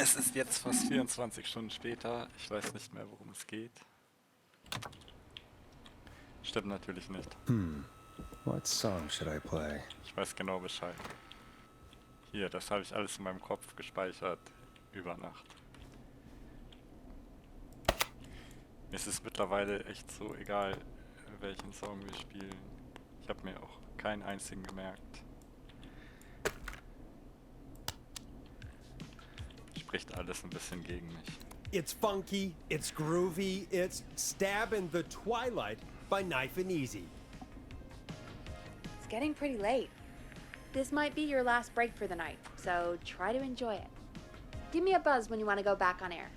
Es ist jetzt fast 24 Stunden später. Ich weiß nicht mehr, worum es geht. Stimmt natürlich nicht. What song should I play? Ich weiß genau Bescheid. Hier, das habe ich alles in meinem Kopf gespeichert. Über Nacht. Mir ist es mittlerweile echt so egal, welchen Song wir spielen. Ich habe mir auch keinen einzigen gemerkt. Spricht alles ein bisschen gegen mich. It's funky, it's groovy, it's Stab in the Twilight by Knife and Easy. It's getting pretty late. This might be your last break for the night, so try to enjoy it. Give me a buzz when you want to go back on air.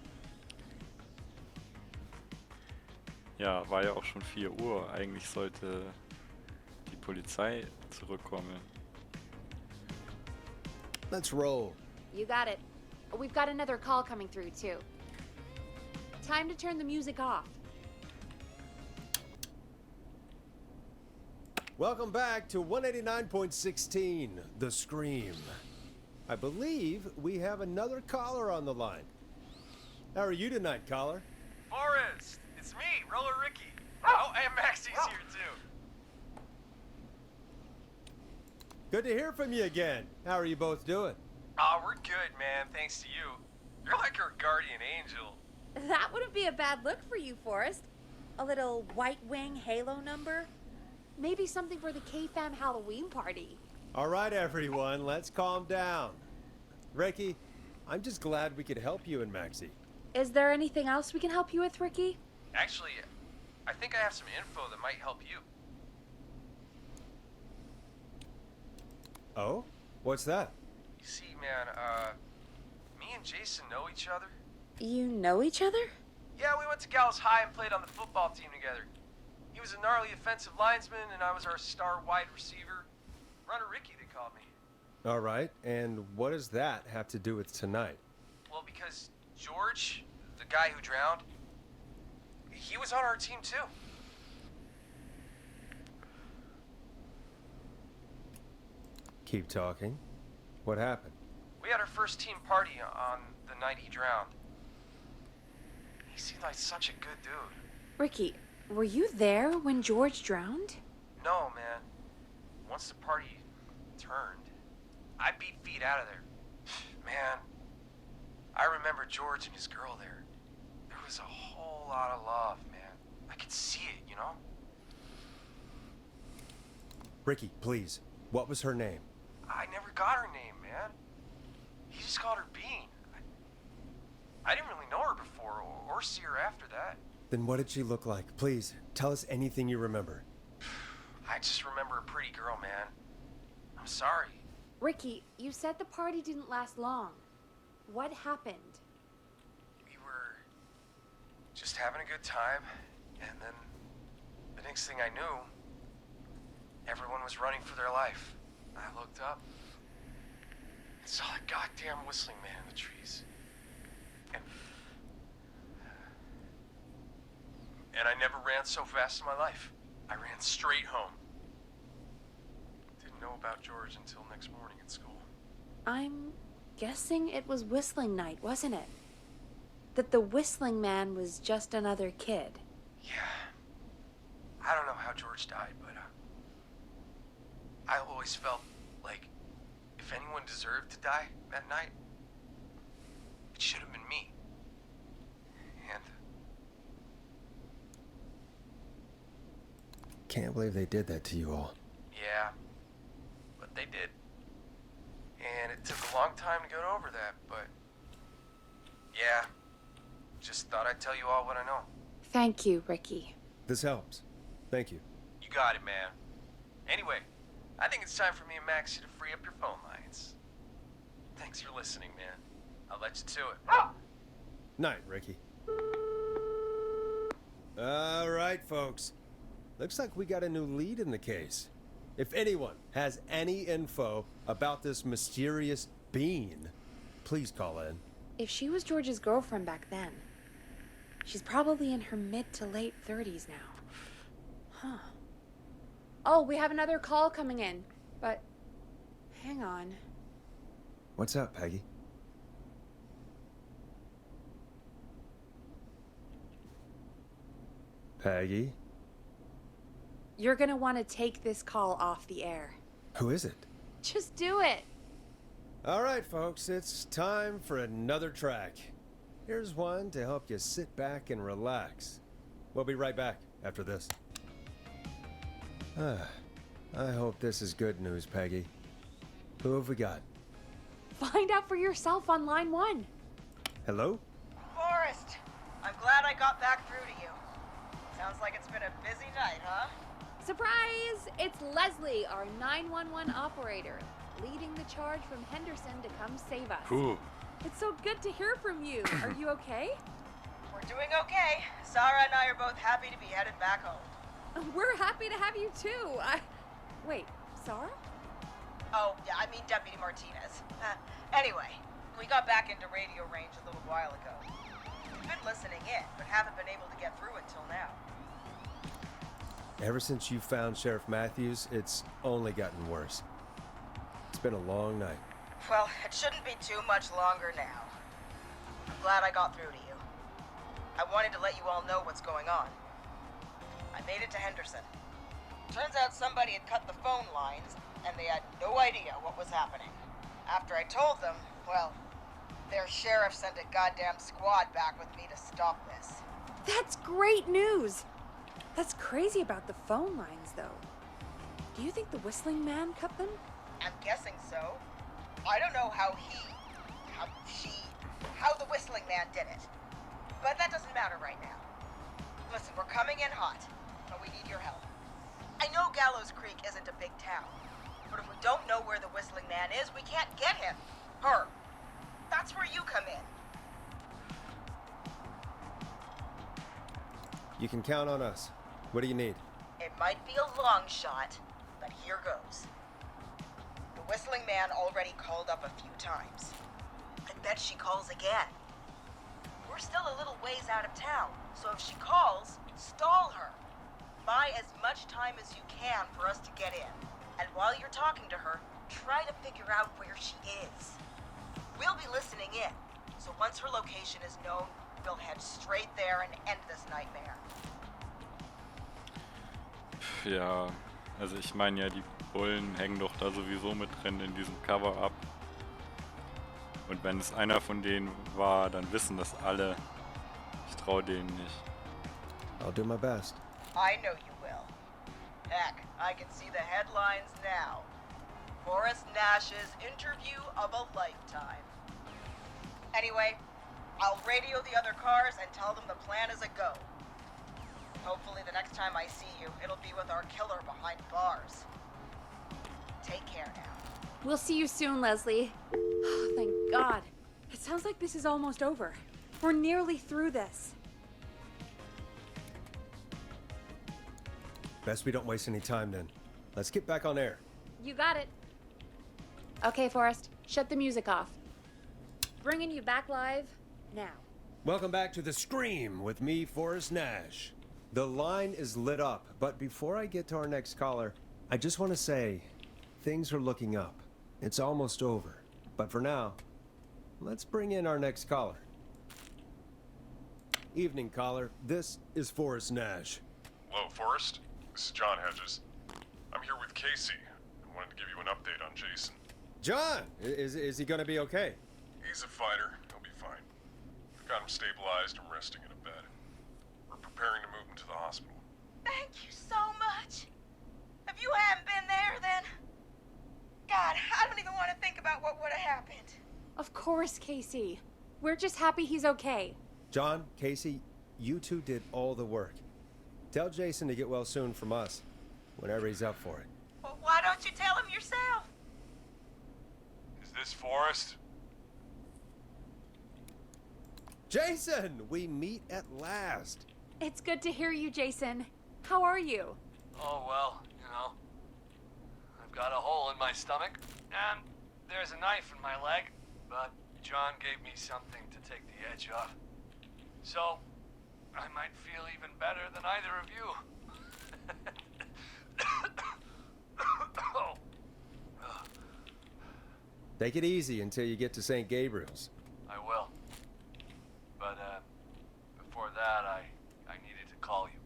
Ja, war ja auch schon 4 Uhr. Eigentlich sollte die Polizei zurückkommen. Let's roll. You got it. We've got another call coming through, too. Time to turn the music off. Welcome back to 189.16, The Scream. I believe we have another caller on the line. How are you tonight, caller? Forrest, it's me, Roller Ricky. Oh, and Maxie's here too. Good to hear from you again. How are you both doing? Aw, we're good, man, thanks to you. You're like our guardian angel. That wouldn't be a bad look for you, Forrest. A little White Wing Halo number? Maybe something for the K-Fam Halloween party. All right, everyone, let's calm down. Ricky, I'm just glad we could help you and Maxie. Is there anything else we can help you with, Ricky? Actually, I think I have some info that might help you. Oh? What's that? You see, man, me and Jason know each other. You know each other? Yeah, we went to Gallows High and played on the football team together. He was a gnarly offensive linesman, and I was our star wide receiver. Runner Ricky, they called me. All right, and what does that have to do with tonight? Well, because George, the guy who drowned, he was on our team too. Keep talking. What happened? We had our first team party on the night he drowned. He seemed like such a good dude. Ricky, were you there when George drowned? No, man. Once the party turned, I beat feet out of there. Man, I remember George and his girl there. There was a whole lot of love, man. I could see it, you know? Ricky, please. What was her name? I never got her name, man. He just called her Bean. I didn't really know her before or see her after that. Then what did she look like? Please, tell us anything you remember. I just remember a pretty girl, man. I'm sorry. Ricky, you said the party didn't last long. What happened? We were just having a good time, and then the next thing I knew, everyone was running for their life. I looked up and saw a goddamn whistling man in the trees. And I never ran so fast in my life. I ran straight home. Didn't know about George until next morning at school. I'm guessing it was whistling night, wasn't it? That the whistling man was just another kid. Yeah. I don't know how George died, but I always felt like if anyone deserved to die that night, it should have been me. And Can't believe they did that to you all. yeah, but they did. And it took a long time to get over that, but yeah, just thought I'd tell you all what I know. Thank you, Ricky. This helps. Thank you. You got it, man. Anyway, I think it's time for me and Maxie to free up your phone lines. Thanks for listening, man. I'll let you to it. Night, Ricky. All right, folks. Looks like we got a new lead in the case. If anyone has any info about this mysterious bean, please call in. If she was George's girlfriend back then, she's probably in her mid to late 30s now. Huh. Oh, we have another call coming in, but hang on. What's up, Peggy? Peggy? You're gonna want to take this call off the air. Who is it? Just do it. All right, folks, it's time for another track. Here's one to help you sit back and relax. We'll be right back after this. I hope this is good news, Peggy. Who have we got? Find out for yourself on line 1. Hello? Forrest, I'm glad I got back through to you. Sounds like it's been a busy night, huh? Surprise! It's Leslie, our 911 operator, leading the charge from Henderson to come save us. Puh. It's so good to hear from you. Are you okay? We're doing okay. Sarah and I are both happy to be headed back home. We're happy to have you too. Wait, Sarah? Oh, yeah, I mean Deputy Martinez. Anyway, we got back into radio range a little while ago. We've been listening in, but haven't been able to get through until now. Ever since you found Sheriff Matthews, it's only gotten worse. It's been a long night. Well, it shouldn't be too much longer now. I'm glad I got through to you. I wanted to let you all know what's going on. I made it to Henderson. Turns out somebody had cut the phone lines, and they had no idea what was happening. After I told them, well, their sheriff sent a goddamn squad back with me to stop this. That's great news. That's crazy about the phone lines, though. Do you think the Whistling Man cut them? I'm guessing so. I don't know how the Whistling Man did it. But that doesn't matter right now. Listen, we're coming in hot, but we need your help. I know Gallows Creek isn't a big town, but if we don't know where the Whistling Man is, we can't get him. Her. That's where you come in. You can count on us. What do you need? It might be a long shot, but here goes. The Whistling Man already called up a few times. I bet she calls again. We're still a little ways out of town, so if she calls, stall her. Buy as much time as you can for us to get in. And while you're talking to her, try to figure out where she is. We'll be listening in, so once her location is known, we'll head straight there and end this nightmare. Ja, also ich meine ja, die Bullen hängen doch da sowieso mit drin in diesem Cover-Up. Und wenn es einer von denen war, dann wissen das alle. Ich traue denen nicht. I'll do my best. I know you will. Heck, I can see the headlines now. Forrest Nash's interview of a lifetime. Anyway, I'll radio the other cars and tell them the plan is a go. Hopefully the next time I see you, it'll be with our killer behind bars. Take care now. We'll see you soon, Leslie. Oh, thank God. It sounds like this is almost over. We're nearly through this. Best we don't waste any time then. Let's get back on air. You got it. Okay, Forrest, shut the music off. Bringing you back live now. Welcome back to The Scream with me, Forrest Nash. The line is lit up, but before I get to our next caller, I just want to say things are looking up. It's almost over. But for now, let's bring in our next caller. Evening, caller. This is Forrest Nash. Hello, Forrest. This is John Hedges. I'm here with Casey. I wanted to give you an update on Jason. John! Is he gonna be okay? He's a fighter. He'll be fine. We've got him stabilized and resting in a bed. We're preparing to move him to the hospital. Thank you so much. If you hadn't been there, then... God, I don't even want to think about what would have happened. Of course, Casey. We're just happy he's okay. John, Casey, you two did all the work. Tell Jason to get well soon from us, whenever he's up for it. Well, why don't you tell him yourself? Is this Forrest? Jason, we meet at last. It's good to hear you, Jason. How are you? Oh, well, you know. I've got a hole in my stomach, and there's a knife in my leg, but John gave me something to take the edge off. So, I might feel even better than either of you. Take it easy until you get to St. Gabriel's. I will. But, before that, I needed to call you.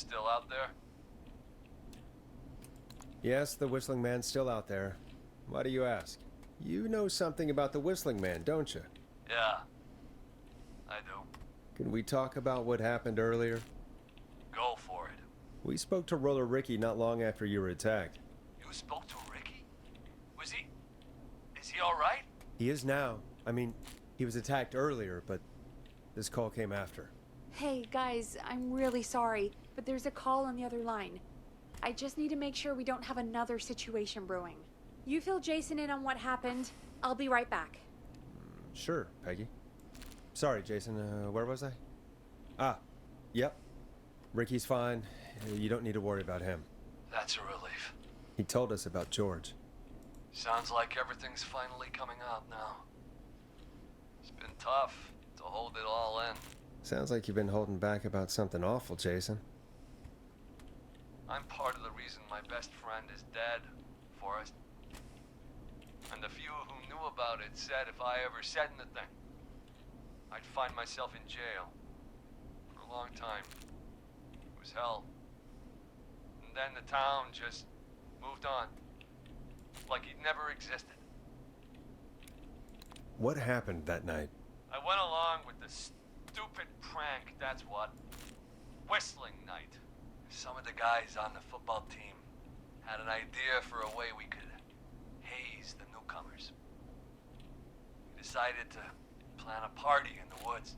still out there? Yes, the Whistling Man's still out there. Why do you ask? You know something about the Whistling Man, don't you? Yeah, I do. Can we talk about what happened earlier? Go for it. We spoke to Roller Ricky not long after you were attacked. You spoke to Ricky? Is he alright? He is now. I mean, he was attacked earlier, but this call came after. Hey, guys, I'm really sorry, but there's a call on the other line. I just need to make sure we don't have another situation brewing. You fill Jason in on what happened. I'll be right back. Sure, Peggy. Sorry, Jason, where was I? Ah, yep. Ricky's fine. You don't need to worry about him. That's a relief. He told us about George. Sounds like everything's finally coming out now. It's been tough to hold it all in. Sounds like you've been holding back about something awful, Jason. I'm part of the reason my best friend is dead, Forrest. And the few who knew about it said if I ever said anything, I'd find myself in jail. For a long time. It was hell. And then the town just moved on. Like he'd never existed. What happened that night? I went along with the stupid prank, that's what. Whistling night. Some of the guys on the football team had an idea for a way we could haze the newcomers. We decided to plan a party in the woods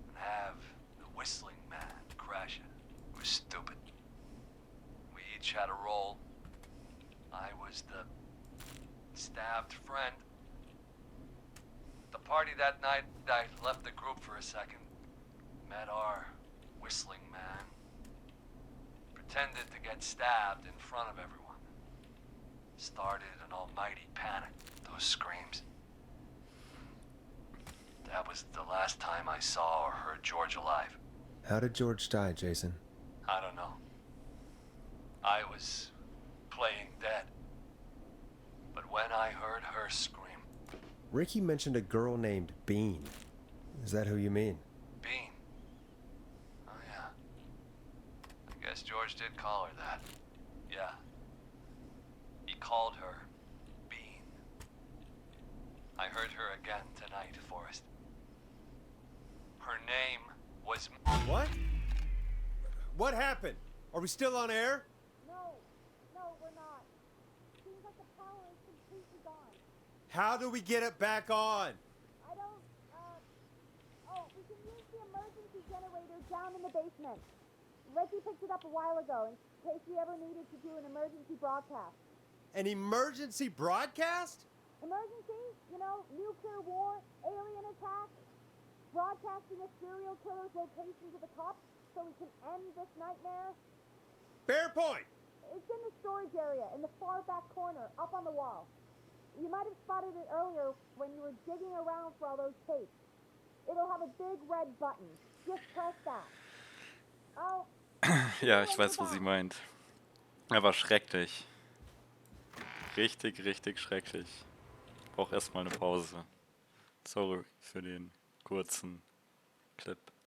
and have the Whistling Man crash it. It was stupid. We each had a role. I was the stabbed friend. At the party that night, I left the group for a second. Met our Whistling Man. Pretended to get stabbed in front of everyone. Started an almighty panic. Those screams. That was the last time I saw or heard George alive. How did George die, Jason? I don't know. I was playing dead. But when I heard her scream... Ricky mentioned a girl named Bean. Is that who you mean? Bean? Oh, yeah. I guess George did call her that. Yeah. He called her Bean. I heard her again tonight, Forrest. Her name was... What? What happened? Are we still on air? No, we're not. Seems like the power is completely gone. How do we get it back on? I don't, we can use the emergency generator down in the basement. Reggie picked it up a while ago in case we ever needed to do an emergency broadcast. An emergency broadcast? Emergency? You know, nuclear war, alien attack, broadcasting a serial killer's location to the cops so we can end this nightmare. Fair point. It's in the storage area in the far back corner, up on the wall. You might have spotted it earlier when you were digging around for all those tapes. It'll have a big red button. Just press that. Oh. Ja, ich weiß, was sie meint. Aber schrecklich. Richtig, richtig schrecklich. Brauch erstmal eine Pause. Sorry für den kurzen Clip.